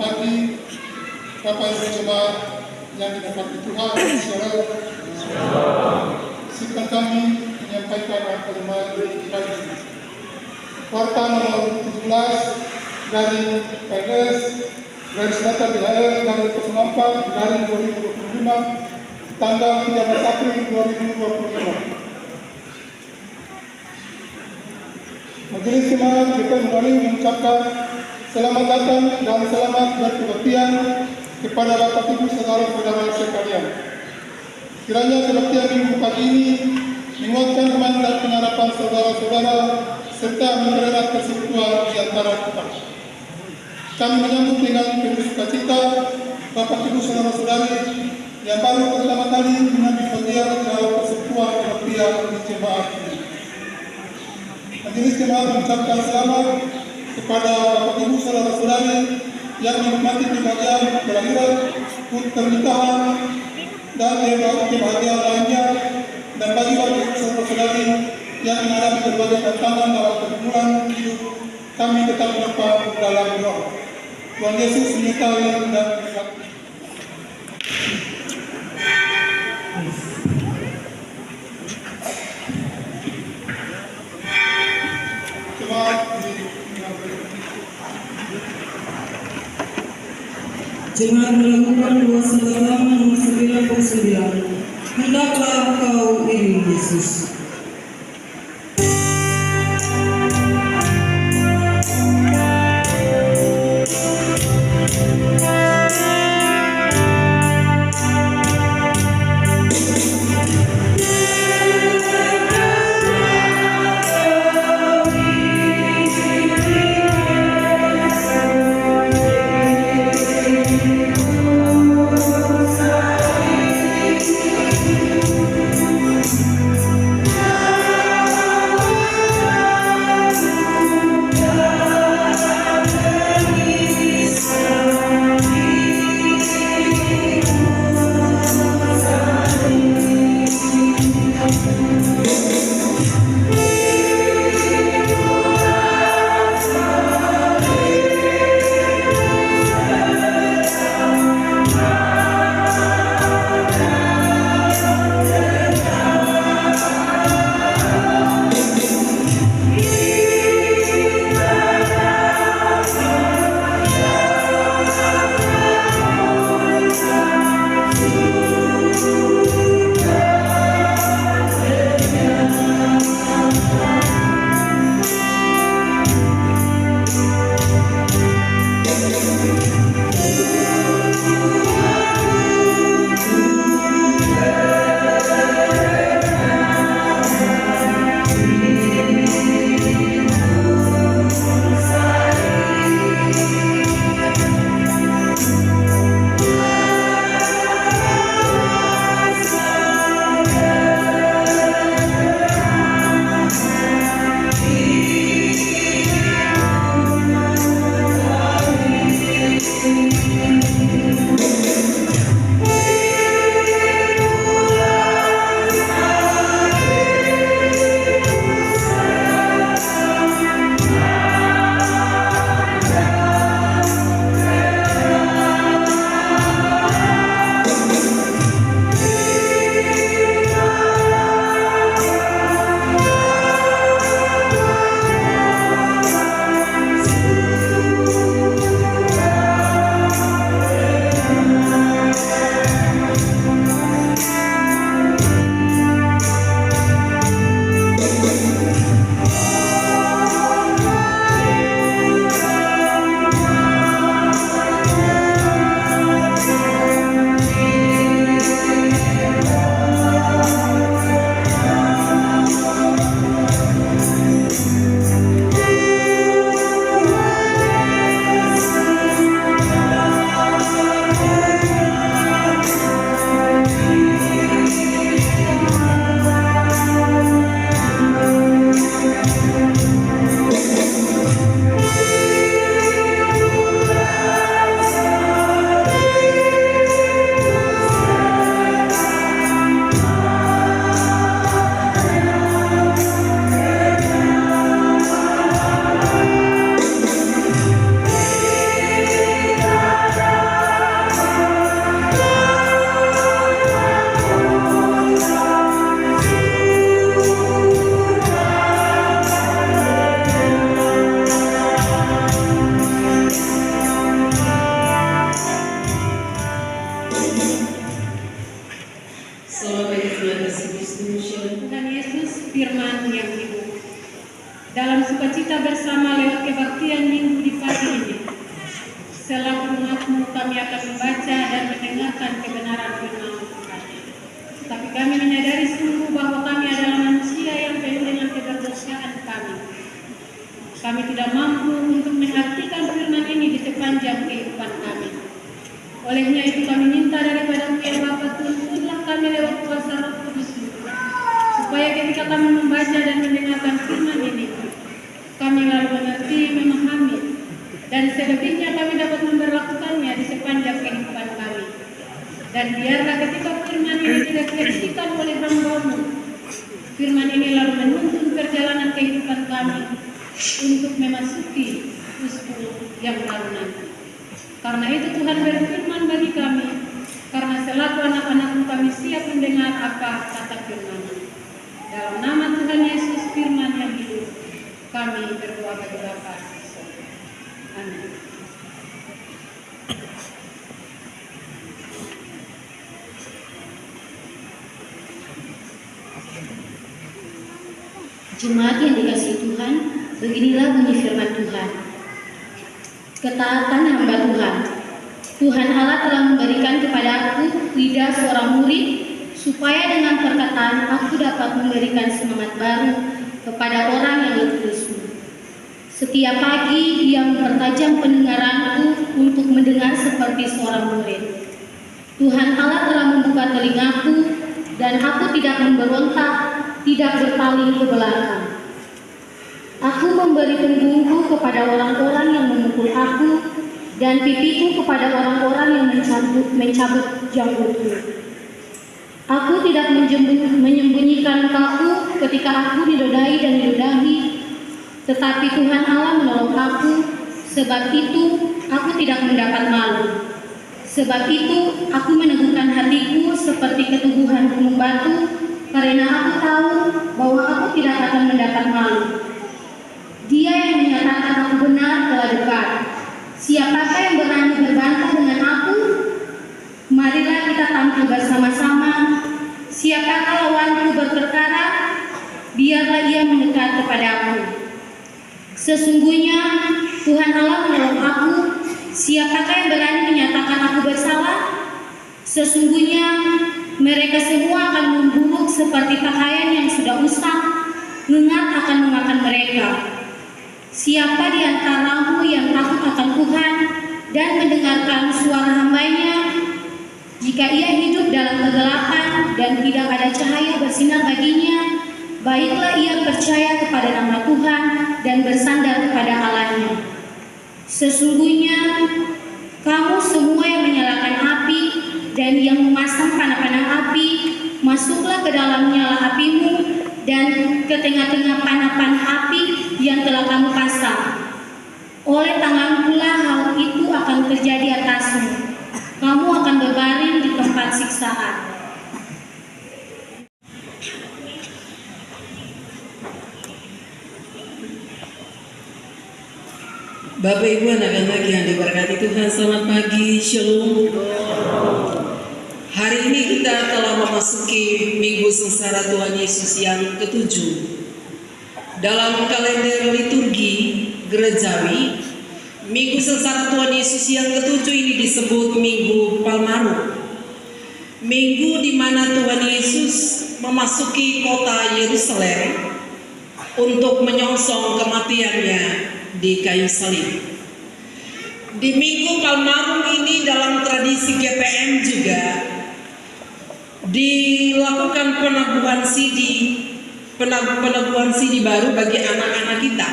hormati Bapak Ibu Jemaat yang dirahmati Tuhan, sikap kami menyampaikan kalimat pagi ini. Warta nomor 17 dari PNS garis datar DHL garis 04 garis 2025 tanggal 13 April 2025. Majelis Jemaat kita kembali mengucapkan selamat datang dan selamat berbaktian kepada Bapak Ibu saudara-saudara sekalian. Kiranya kebaktian Minggu pagi ini menguatkan iman dan pengharapan saudara-saudara serta mempererat persekutuan di antara kita. Kami menyambut dengan penuh sukacita Bapak Ibu saudara-saudari yang baru pertama kali mengambil bagian dalam persekutuan kebaktian di jemaat ini. Majelis Jemaat mengucapkan selamat kepada Bapak Ibu saudara-saudari yang menikmati kebahagiaan kelahiran, pernikahan, dan kebahagiaan lainnya, dan bagi Bapak Ibu saudara-saudari yang mengalami berbagai tantangan dalam pergumulan hidup, kami tetap menetap dalam doa. Tuhan Yesus menyertai dan memberkati. Jemaat melakukan doa sembahlangan nomor 99. Hendaklah engkau iring Yesus. firman yang hidup. Dalam sukacita bersama lewat kebaktian minggu di pagi ini, selaku umat-Mu kami akan membaca dan mendengarkan kebenaran firman Tuhan. Tapi kami menyadari sungguh bahwa kami adalah manusia yang penuh dengan kedosaan kami. Kami tidak mampu untuk mengartikan firman ini di sepanjang kehidupan kami. Olehnya itu kami minta daripada ya Bapa, tuntunlah kami lewat kuasa Roh Kudus, supaya ketika kami membaca dan mendengarkan firman ini, kami lalu mengerti, memahami, dan selebihnya kami dapat memperlakukannya di sepanjang kehidupan kami. Dan biarlah ketika firman ini direfleksikan oleh hamba-Mu, firman ini lalu menuntun perjalanan kehidupan kami untuk memasuki usia yang baru nanti. Karena itu Tuhan berfirman bagi kami, karena selaku anak-anak-Mu kami siap mendengar apa kata firman. Dalam nama Tuhan Yesus firman yang hidup, kami berdoa bagi Bapa. Amin. Jemaat yang dikasihi Tuhan, beginilah bunyi firman Tuhan. Ketaatan hamba Tuhan. Tuhan Allah telah memberikan kepada aku lidah seorang murid, supaya dengan perkataan aku dapat memberikan semangat baru kepada orang yang letih lesu. Setiap pagi ia mempertajam pendengaranku untuk mendengar seperti seorang murid. Tuhan Allah telah membuka telingaku, dan aku tidak memberontak, tidak berpaling ke belakang. Aku memberi punggungku kepada orang-orang yang memukul aku, dan pipiku kepada orang-orang yang mencabut janggutku. Aku tidak menyembunyikan kaku ketika aku dinodai dan diludahi, tetapi Tuhan Allah menolong aku. Sebab itu aku tidak mendapat malu. Sebab itu aku meneguhkan hatiku seperti keteguhan gunung batu, karena aku tahu bahwa aku tidak akan mendapat malu. Dia yang menyatakan aku benar telah dekat. Siapakah yang berani berbantah dengan aku? Marilah kita tampil bersama-sama. Siapakah lawanku berperkara? Biarlah ia mendekat kepada aku. Sesungguhnya Tuhan Allah menolong aku. Siapakah yang berani menyatakan aku bersalah? Sesungguhnya mereka semua akan memburuk seperti pakaian yang sudah usang, ngengat akan memakan mereka. Siapa di antaramu yang takut akan Tuhan dan mendengarkan suara hamba-Nya? Jika ia hidup dalam kegelapan dan tidak ada cahaya bersinar baginya, baiklah ia percaya kepada nama Tuhan dan bersandar kepada Allah-Nya. Sesungguhnya kamu semua yang menyalakan api dan yang memasang panah-panah api, masuklah ke dalam nyala apimu dan ke tengah-tengah panah-panah api yang telah kamu pasang. Oleh tangankulah hal itu akan terjadi atasmu. Kamu akan berbaring di tempat siksaan. Bapak Ibu anak-anak yang diberkati Tuhan, selamat pagi, Shalom. Hari ini kita telah memasuki Minggu Sengsara Tuhan Yesus yang ke-7. Dalam kalender liturgi gerejawi, Minggu Sengsara Tuhan Yesus yang ke-7 ini disebut Minggu Palmarum. Minggu di mana Tuhan Yesus memasuki kota Yerusalem untuk menyongsong kematiannya di kayu salib. Di Minggu Palmarum ini dalam tradisi GPM juga dilakukan peneguhan sidi baru bagi anak-anak kita.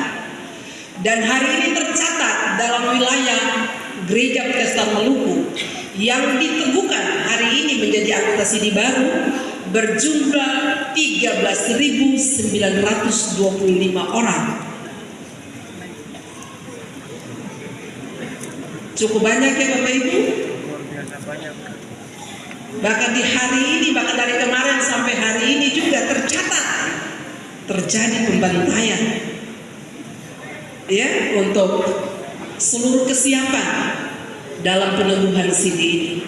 Dan hari ini tercatat dalam wilayah Gereja Protestan Maluku yang diteguhkan hari ini menjadi anggota sidi baru berjumlah 13.925 orang. Cukup banyak ya Bapak Ibu? Bahkan di hari ini, bahkan dari kemarin sampai hari ini juga tercatat terjadi pembantaian ya, untuk seluruh kesiapan dalam peneguhan sidi ini.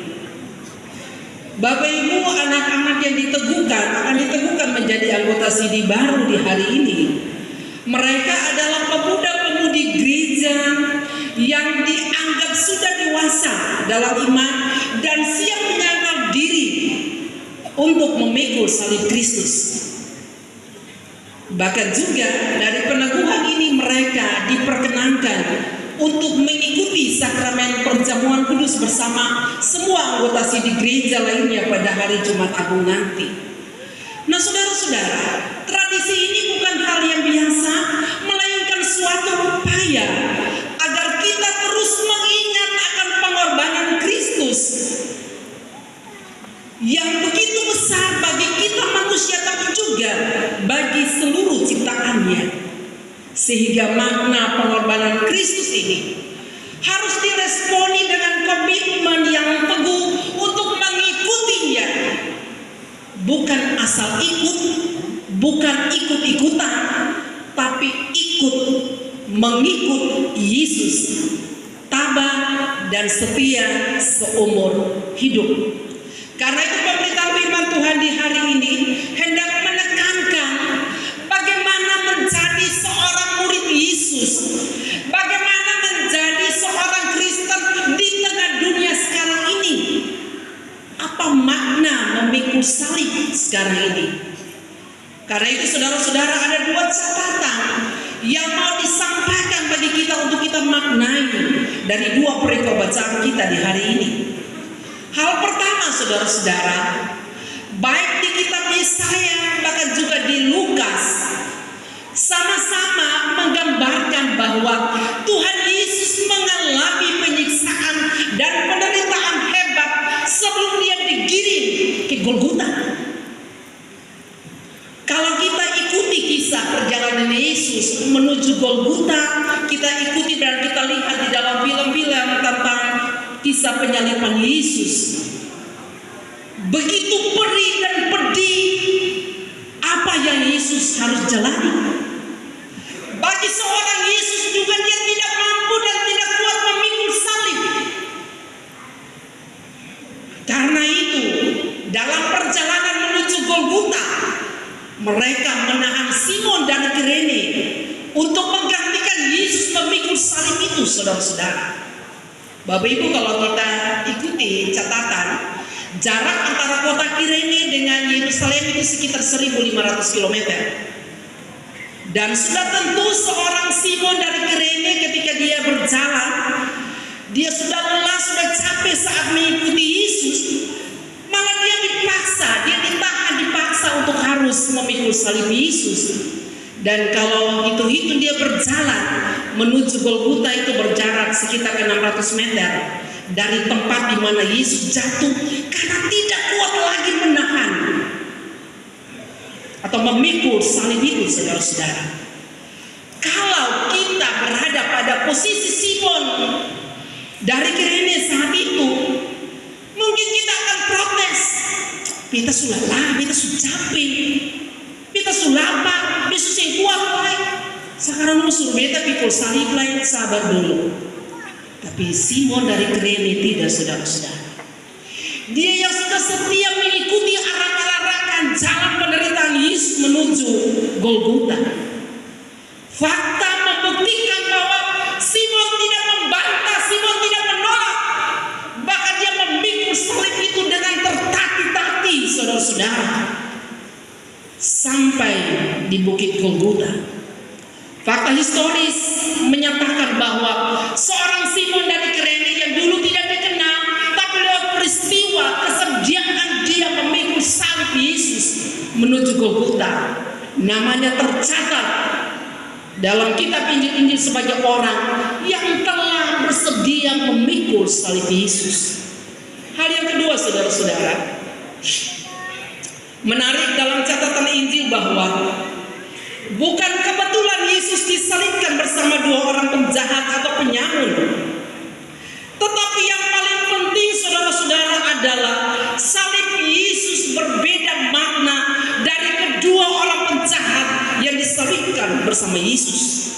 Bapak Ibu, anak-anak yang diteguhkan akan diteguhkan menjadi anggota sidi baru di hari ini. Mereka adalah pemuda-pemudi gereja yang dianggap sudah dewasa dalam iman dan siap menyangkal diri untuk memikul salib Kristus. Bahkan juga dari peneguhan ini mereka diperkenankan untuk mengikuti sakramen perjamuan kudus bersama semua anggota sidi gereja lainnya pada hari Jumat Agung nanti. Nah, saudara-saudara, tradisi ini bukan hal yang biasa, melainkan suatu upaya agar kita terus mengingat akan pengorbanan Kristus yang begitu besar bagi kita manusia, tapi juga bagi seluruh ciptaannya. Sehingga makna pengorbanan Kristus ini harus diresponi dengan komitmen yang teguh untuk mengikutinya. Bukan asal ikut, bukan ikut-ikutan, tapi ikut mengikut Yesus, tabah dan setia seumur hidup. Karena itu pemberitaan firman Tuhan di hari ini hendak menekankan bagaimana menjadi seorang murid Yesus, bagaimana menjadi seorang Kristen di tengah dunia sekarang ini. Apa makna memikul salib sekarang ini? Karena itu saudara-saudara, ada dua catatan yang mau disampaikan bagi kita untuk kita maknai dari dua perikop bacaan kita di hari ini. Hal pertama, saudara-saudara, baik di kitab Yesaya bahkan juga di Lukas, sama-sama menggambarkan bahwa Tuhan Yesus mengalami penyiksaan dan penderitaan hebat sebelum dia digiring ke Golgota. Kalau kita ikuti kisah perjalanan Yesus menuju Golgota, kita ikuti dan kita lihat di dalam film-film tentang kisah penyaliban Yesus, begitu perih dan pedih apa yang Yesus harus jalani. Bagi seorang Yesus juga dia tidak mampu dan tidak kuat memikul salib. Karena itu dalam perjalanan menuju Golgota, mereka menahan Simon dari Kirene untuk menggantikan Yesus memikul salib itu, saudara-saudara. Bapak Ibu, kalau kita ikuti catatan, jarak antara kota Kirene dengan Yerusalem itu sekitar 1.500 km. Dan sudah tentu seorang Simon dari Kirene ketika dia berjalan, dia sudah lelah, sudah capek saat mengikuti Yesus. Malah dia dipaksa untuk harus memikul salib Yesus. Dan kalau hitung-hitung dia berjalan menuju Golgota itu berjarak sekitar 600 meter dari tempat di mana Yesus jatuh karena tidak kuat lagi menahan atau memikul salib itu, saudara-saudara. Kalau kita berada pada posisi Simon dari Kirene saat itu, mungkin kita akan protes. Kita sudah lelah, kita sudah capek, kita sudah lapar, Yesus yang kuat lain. Sekarang musuh beta pikul salib lain, sabar dulu. Tapi Simon dari Kirene tidak, saudara-saudara. Dia yang sudah setia mengikuti arak-arakan jalan penderitaan Yesus menuju Golgota. Fakta membuktikan bahwa Simon tidak membantah, Simon tidak menolak. Bahkan dia memikul salib itu dengan tertati-tati, saudara-saudara, sampai di Bukit Golgota. Fakta historis menyatakan bahwa seorang Simon dari Kirene yang dulu tidak dikenal, tapi lewat peristiwa kesediaan dia memikul salib Yesus menuju Golgota, namanya tercatat dalam kitab Injil-Injil sebagai orang yang telah bersedia memikul salib Yesus. Hal yang kedua, saudara-saudara, menarik dalam catatan Injil bahwa bukan kebetulan Yesus disalibkan bersama dua orang penjahat atau penyamun. Tetapi yang paling penting, saudara-saudara, adalah salib Yesus berbeda makna dari kedua orang penjahat yang disalibkan bersama Yesus.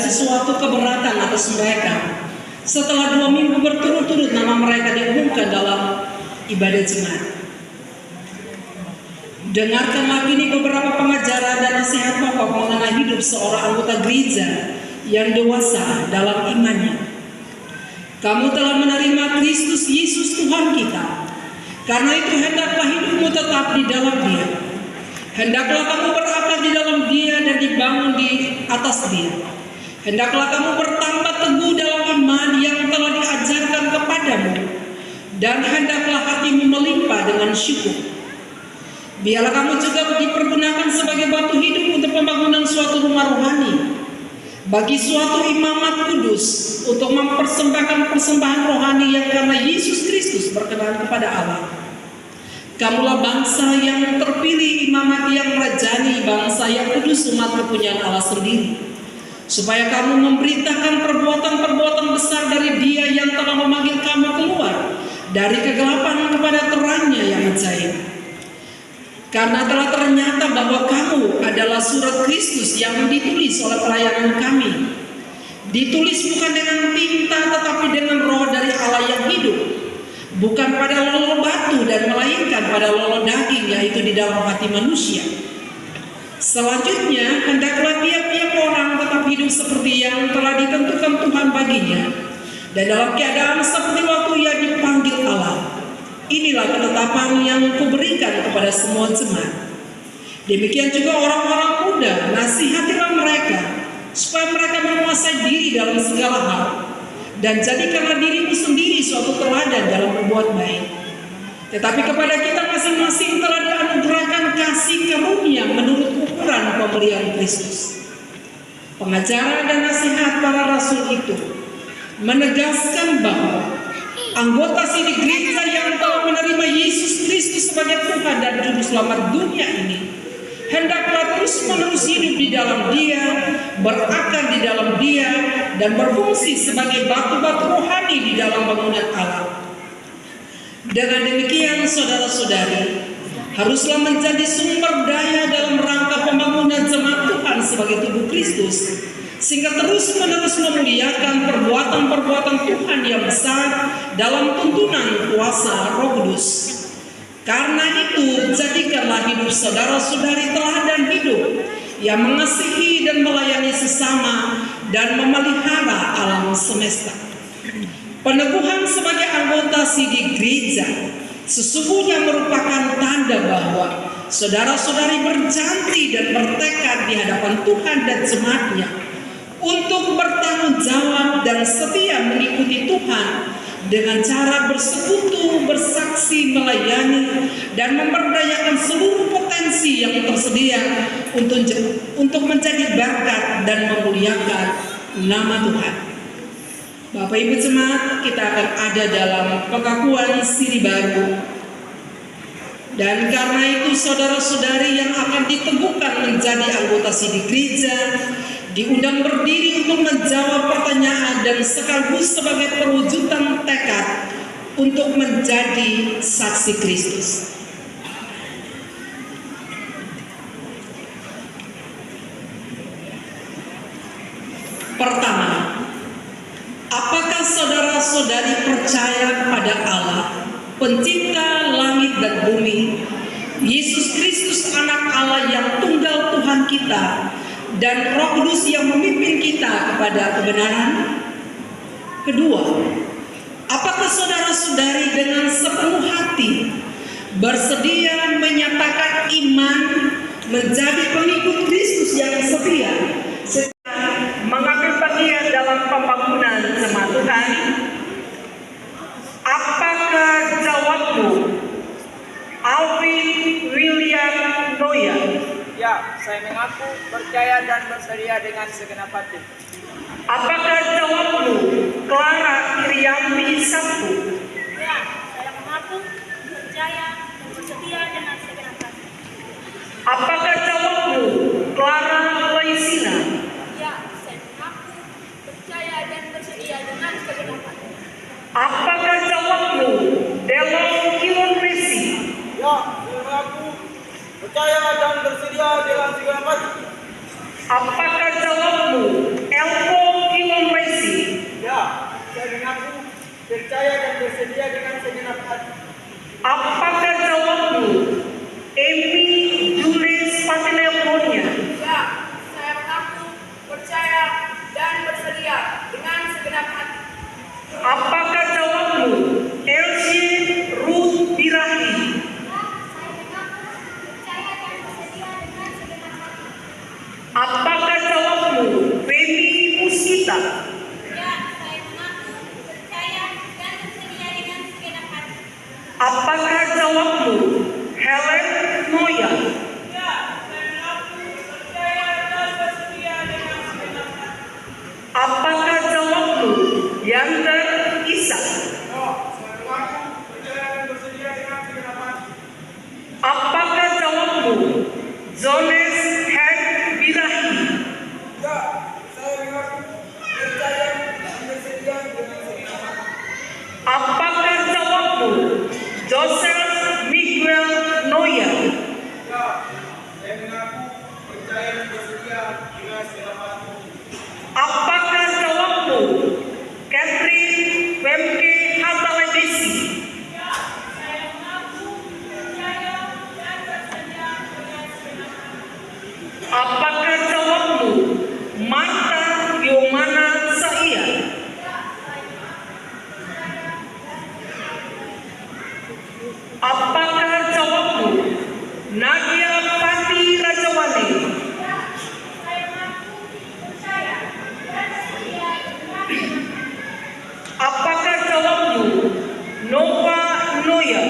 sesuatu keberatan atas mereka setelah 2 minggu berturut-turut nama mereka diumumkan dalam ibadah jemaat. Dengarkanlah kini beberapa pengajaran dan nasihat pokok mengenai hidup seorang anggota gereja yang dewasa dalam imannya. Kamu telah menerima Kristus Yesus Tuhan kita. Karena itu hendaklah hidupmu tetap di dalam Dia. Hendaklah kamu berakar di dalam Dia dan dibangun di atas Dia. Hendaklah kamu bertambah teguh dalam iman yang telah diajarkan kepadamu. Dan hendaklah hatimu melimpah dengan syukur. Biarlah kamu juga dipergunakan sebagai batu hidup untuk pembangunan suatu rumah rohani, bagi suatu imamat kudus, untuk mempersembahkan persembahan rohani yang karena Yesus Kristus berkenan kepada Allah. Kamulah bangsa yang terpilih, imamat yang merajani, bangsa yang kudus, umat kepunyaan Allah sendiri, supaya kamu memberitakan perbuatan-perbuatan besar dari Dia yang telah memanggil kamu keluar dari kegelapan kepada terangnya yang mencair. Karena telah ternyata bahwa kamu adalah surat Kristus yang ditulis oleh pelayanan kami. Ditulis bukan dengan tinta tetapi dengan roh dari Allah yang hidup. Bukan pada lolo batu dan melainkan pada lolo daging, yaitu di dalam hati manusia. Selanjutnya, hendaklah tiap-tiap orang tetap hidup seperti yang telah ditentukan Tuhan baginya. Dan dalam keadaan seperti waktu ia dipanggil Allah. Inilah ketetapan yang kuberikan kepada semua jemaat. Demikian juga orang-orang muda, nasihatilah mereka supaya mereka menguasai diri dalam segala hal, dan jadikanlah dirimu sendiri suatu teladan dalam berbuat baik. Tetapi kepada kita masing-masing telah dianugerahkan kasih karunia menurut ukuran pemberian Kristus. Pengajaran dan nasihat para rasul itu menegaskan bahwa anggota sini gereja yang telah menerima Yesus Kristus sebagai Tuhan dan Juru Selamat dunia ini hendaklah terus-menerus hidup di dalam Dia, berakar di dalam Dia, dan berfungsi sebagai batu-batu rohani di dalam bangunan Allah. Dengan demikian, saudara-saudari, haruslah menjadi sumber daya dalam rangka pembangunan jemaat Tuhan sebagai tubuh Kristus, sehingga terus-menerus memuliakan perbuatan-perbuatan Tuhan yang besar dalam tuntunan kuasa Roh Kudus. Karena itu, jadikanlah hidup saudara-saudari teladan hidup yang mengasihi dan melayani sesama dan memelihara alam semesta. Peneguhan sebagai anggota sidih gereja sesungguhnya merupakan tanda bahwa saudara-saudari berjanji dan bertekad di hadapan Tuhan dan jemaatnya untuk bertanggung jawab dan setia mengikuti Tuhan dengan cara bersekutu, bersaksi, melayani, dan memberdayakan seluruh potensi yang tersedia untuk menjadi berkat dan memuliakan nama Tuhan. Bapak Ibu jemaat, kita akan ada dalam pengakuan siri baru. Dan karena itu saudara-saudari yang akan diteguhkan menjadi anggota siri gereja diundang berdiri untuk menjawab pertanyaan dan sekaligus sebagai perwujudan tekad untuk menjadi saksi Kristus. Pertama, apakah saudara-saudari percaya kepada Allah, pencipta langit dan bumi, Yesus Kristus anak Allah yang tunggal Tuhan kita, dan Roh Kudus yang memimpin kita kepada kebenaran? Kedua, apakah saudara-saudari dengan sepenuh hati bersedia menyatakan iman, menjadi pengikut Kristus yang setia, mengambil bagian dalam pembangunan jemaat Tuhan? Apakah jawabmu Alvin William Noya? Ya, saya mengaku, percaya dan bersedia dengan segenap hati. Apakah jawabmu Clara Iriamti Sabtu? Ya, saya mengaku, percaya dan bersedia dengan segenap hati. Apakah jawabmu Clara Laisina? Ya, saya mengaku, percaya dan bersedia dengan segenap hati. Apakah jawabmu Delon Kilon Resi? Ya, saya mengaku, percaya dan bersedia dengan segenap hati. Apakah jawabmu Elko Kilomresi. Ya, saya mengaku percaya dan bersedia dengan segenap hati. Apakah jawabmu Emi Julis Patileponia? Ya, saya mengaku percaya dan bersedia dengan segenap hati. Apakah jawabmu Elsie Ruth Birahi? Apakah jawabmu Femi Musita? Ya, saya mengaku percaya dan bersedia dengan segenap hati. Apakah jawabmu Helen Noya? Ya, saya mengaku percaya dan bersedia dengan segenap hati. Apakah jawabmu Yander Isa? Ya, saya mengaku percaya dan bersedia dengan segenap hati. Apakah jawabmu Jones Hen Birahi? Ya, saya mengaku percaya dan bersedia dengan segenap hati. Apakah jawabmu Joseph Miguel Noya? Ya, saya mengaku percaya dan bersedia dengan segenap hati. Apakah jawabmu Catherine Femke Hatalebisi? Ya, saya mengaku percaya dan bersedia dengan segenap hati. Apakah jawabmu Marta Yomana Sahia? Apakah jawabmu Nadia Pati Rajawali? Saya mengaku percaya dan bersedia dengan segenap hati. Apakah jawabmu Nova Noya?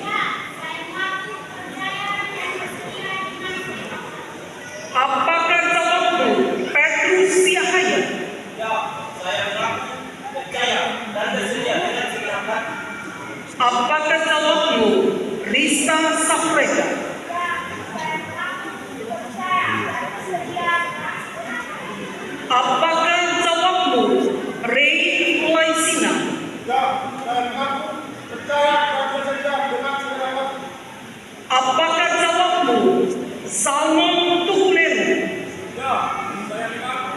Ya, saya mengaku percaya dan bersedia dengan segenap hati. Apakah jawabmu Petrus Yahaya? Ya, saya mengaku percaya dan bersedia dengan segenap hati. Apakah jawabmu Rista Safreda? Ya, saya mengaku percaya dan bersedia dengan segenap hati. Apakah jawabmu Ray Laisina? Ya, saya mengaku percaya dan bersedia dengan segenap hati. Apakah jawabmu Salmon Tuhuleru? Ya, saya mengaku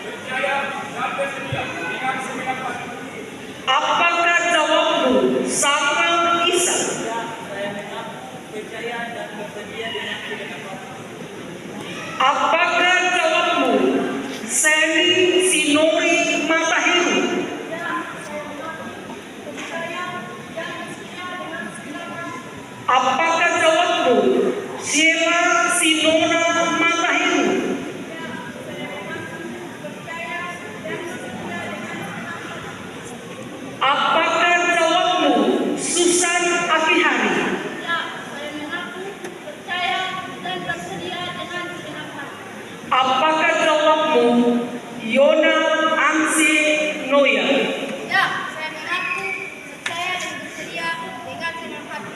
percaya dan bersedia dengan segenap hati. Apakah jawabmu Samuel Isa? Ya, saya mengaku percaya dan bersedia dengan segenap hati. Apakah jawabmu Seni Sinori Matahiru? Ya, saya mengaku percaya dan bersedia dengan segenap hati. Apakah jawabmu Sheila Sinona Matahiru? Ya, saya mengaku percaya dan bersedia dengan segenap hati. Apakah jawabmu Susan Akihari? Ya, saya mengaku percaya dan bersedia dengan segenap hati. Apakah jawabmu Yona Ansi Noya? Ya, saya mengaku percaya dan bersedia dengan segenap hati.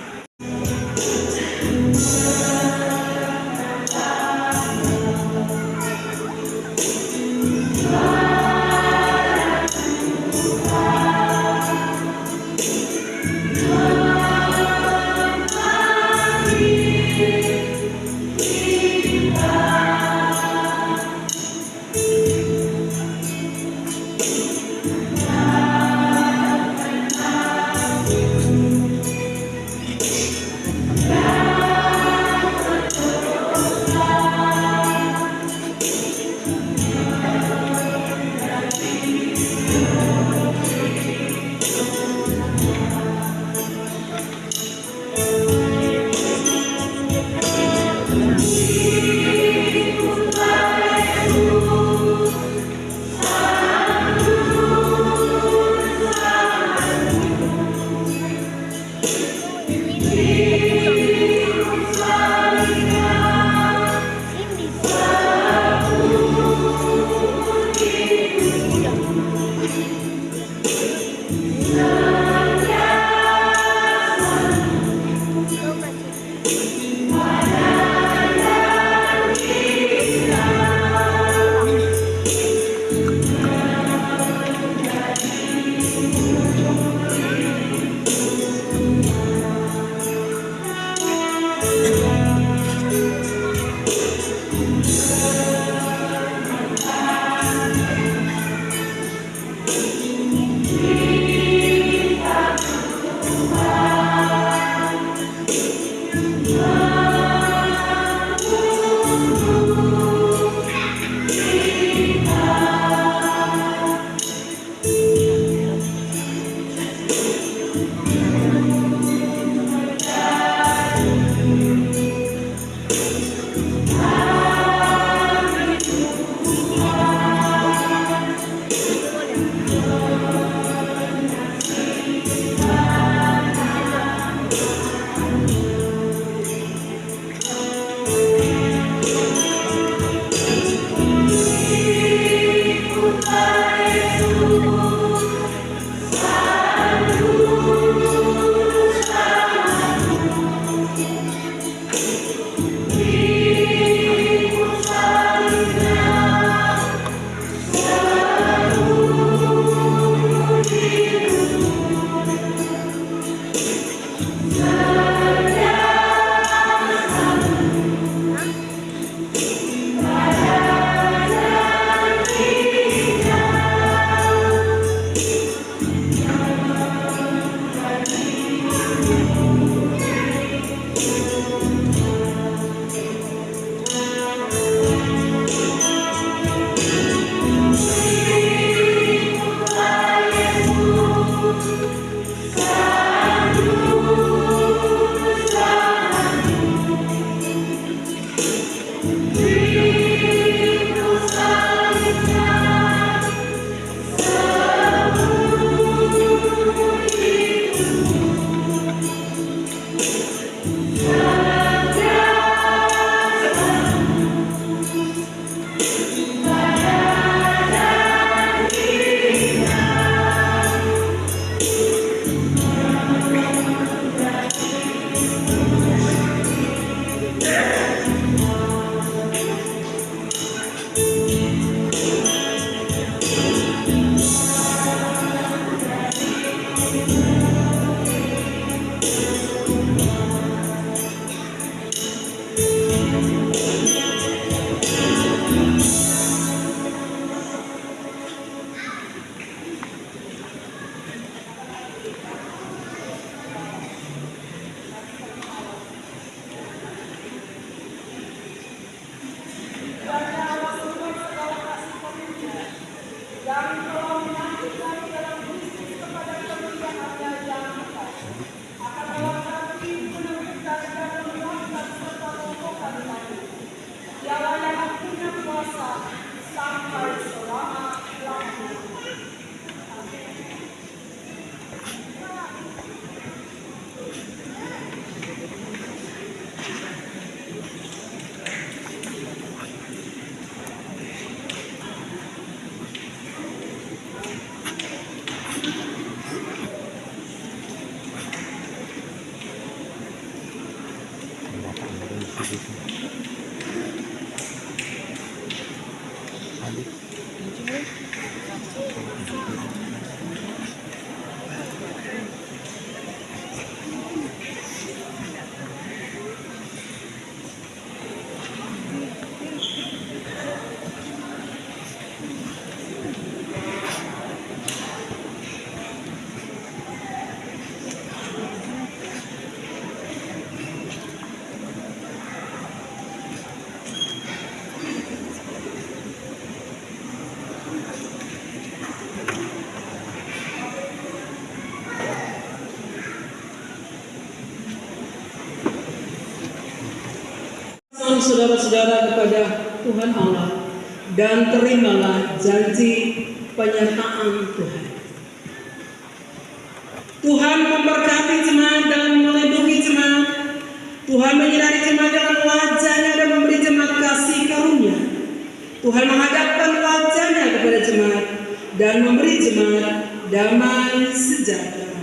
Saudara-saudara kepada Tuhan Allah, dan terimalah janji penyertaan Tuhan. Tuhan memberkati jemaat dan melindungi jemaat. Tuhan menyinari jemaat dengan wajah-Nya dan memberi jemaat kasih karunia. Tuhan menghadapkan wajah-Nya kepada jemaat dan memberi jemaat damai sejahtera.